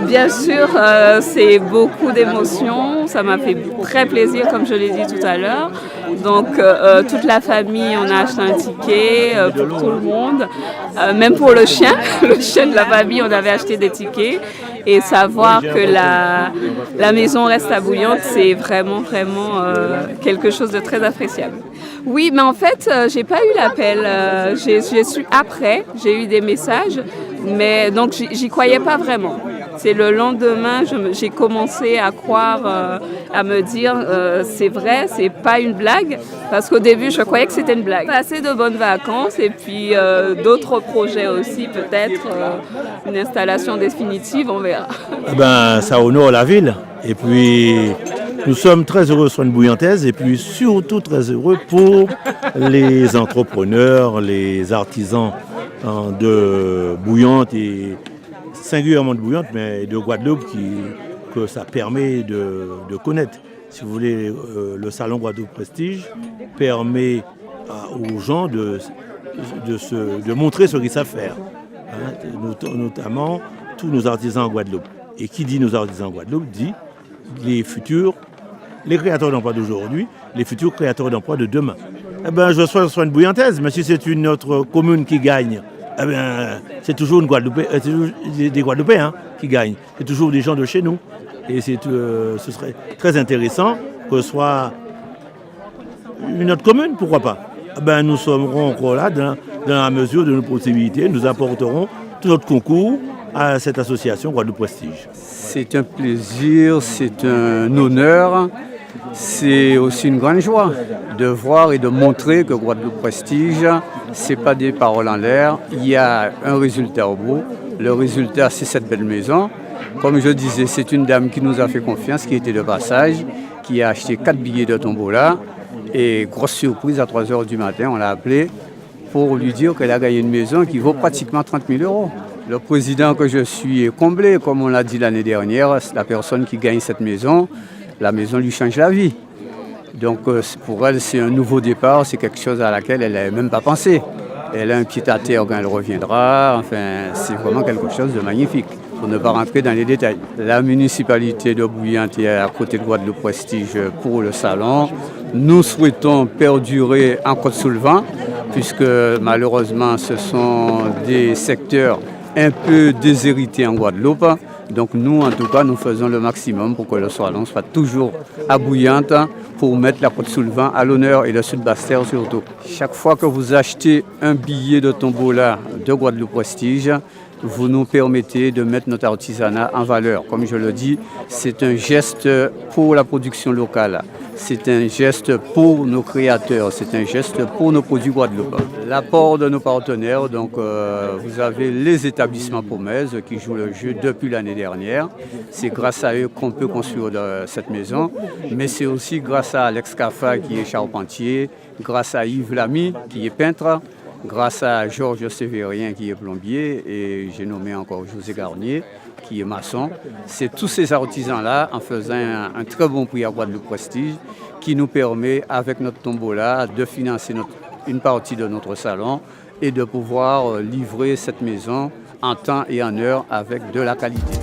Bien sûr, c'est beaucoup d'émotions. Ça m'a fait très plaisir, comme je l'ai dit tout à l'heure. Donc, toute la famille, on a acheté un ticket pour tout le monde. Même pour le chien, le chien de la famille, on avait acheté des tickets. Et savoir que la maison reste à Bouillante, c'est vraiment, vraiment quelque chose de très appréciable. Oui, mais en fait, j'ai pas eu l'appel. J'ai su après, j'ai eu des messages, mais donc j'y croyais pas vraiment. C'est le lendemain, j'ai commencé à croire, à me dire c'est vrai, c'est pas une blague, parce qu'au début je croyais que c'était une blague. Assez de bonnes vacances et puis d'autres projets aussi, peut-être une installation définitive, on verra. Ça honore la ville et puis nous sommes très heureux sur une bouillantaise et puis surtout très heureux pour les entrepreneurs, les artisans de Bouillante et singulièrement de Bouillante, mais de Guadeloupe que ça permet de connaître. Si vous voulez, le salon Guadeloupe Prestige permet aux gens de montrer ce qu'ils savent faire, notamment tous nos artisans en Guadeloupe. Et qui dit nos artisans en Guadeloupe dit les créateurs d'emplois d'aujourd'hui, les futurs créateurs d'emplois de demain. Je sois sur une bouillantaise, mais si c'est une autre commune qui gagne, c'est toujours des Guadeloupéens qui gagnent. C'est toujours des gens de chez nous. Et ce serait très intéressant que ce soit une autre commune, pourquoi pas. Nous serons encore là dans la mesure de nos possibilités. Nous apporterons tout notre concours à cette association Guadeloupe Prestige. C'est un plaisir, c'est un honneur, c'est aussi une grande joie de voir et de montrer que Guadeloupe Prestige, ce n'est pas des paroles en l'air, il y a un résultat au bout. Le résultat, c'est cette belle maison. Comme je disais, c'est une dame qui nous a fait confiance, qui était de passage, qui a acheté 4 billets de tombola. Et grosse surprise, à 3 h du matin, on l'a appelée pour lui dire qu'elle a gagné une maison qui vaut pratiquement 30 000 €. Le président que je suis est comblé, comme on l'a dit l'année dernière, la personne qui gagne cette maison, la maison lui change la vie. Donc pour elle, c'est un nouveau départ, c'est quelque chose à laquelle elle n'avait même pas pensé. Elle a un pied à terre quand elle reviendra, enfin c'est vraiment quelque chose de magnifique. Pour ne pas rentrer dans les détails. La municipalité de Bouillante est à côté de Guadeloupe Prestige pour le salon. Nous souhaitons perdurer en Côte-sous-le-Vent, puisque malheureusement ce sont des secteurs un peu déshérités en Guadeloupe. Donc nous, en tout cas, nous faisons le maximum pour que le salon soit toujours à Bouillante pour mettre la Côte-sous-le-Vent à l'honneur et le Sud-Basse-Terre surtout. Chaque fois que vous achetez un billet de tombola de Guadeloupe Prestige, vous nous permettez de mettre notre artisanat en valeur. Comme je le dis, c'est un geste pour la production locale. C'est un geste pour nos créateurs, c'est un geste pour nos produits Guadeloupe. L'apport de nos partenaires, donc vous avez les établissements Pomez qui jouent le jeu depuis l'année dernière. C'est grâce à eux qu'on peut construire cette maison, mais c'est aussi grâce à Alex Caffa qui est charpentier, grâce à Yves Lamy qui est peintre, grâce à Georges Sévérien qui est plombier et j'ai nommé encore José Garnier qui est maçon. C'est tous ces artisans-là, en faisant un très bon prix à Guadeloupe Prestige, qui nous permet, avec notre tombola, de financer une partie de notre salon et de pouvoir livrer cette maison en temps et en heure avec de la qualité.